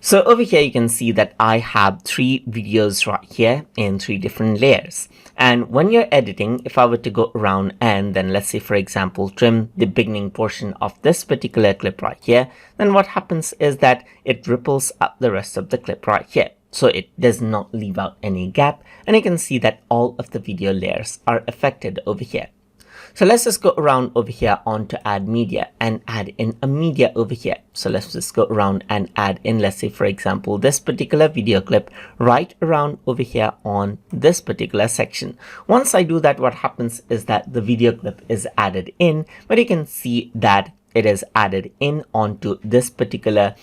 So over here, you can see that I have 3 videos right here in 3 different layers. And when you're editing, if I were to go around and then let's say, for example, trim the beginning portion of this particular clip right here, then what happens is that it ripples up the rest of the clip right here. So it does not leave out any gap. And you can see that all of the video layers are affected over here. So let's just go around over here on to add media and add in a media over here. So let's just go around and add in, let's say, for example, this particular video clip right around over here on this particular section. Once I do that, what happens is that the video clip is added in, but you can see that it is added in onto this particular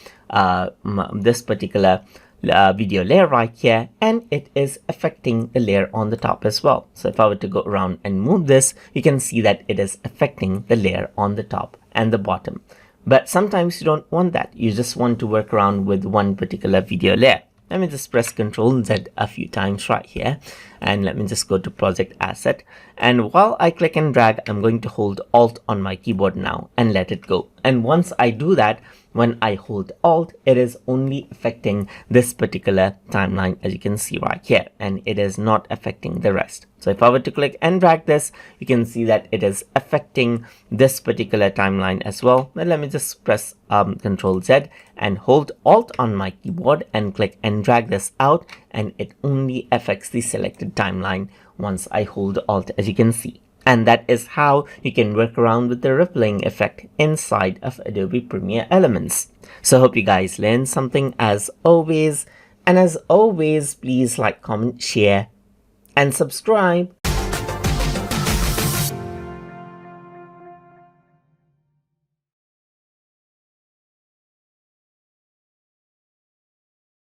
video layer right here, and it is affecting the layer on the top as well. So if I were to go around and move this, you can see that it is affecting the layer on the top and the bottom. But sometimes you don't want that. You just want to work around with one particular video layer. Let me just press Ctrl Z a few times right here, and let me just go to project asset. And while I click and drag, I'm going to hold Alt on my keyboard now and let it go. And once I do that, when I hold Alt, it is only affecting this particular timeline, as you can see right here, and it is not affecting the rest. So if I were to click and drag this, you can see that it is affecting this particular timeline as well. But let me just press Ctrl Z and hold Alt on my keyboard and click and drag this out, and it only affects the selected timeline once I hold Alt, as you can see. And that is how you can work around with the rippling effect inside of Adobe Premiere Elements. So I hope you guys learned something as always. And as always, please like, comment, share, and subscribe.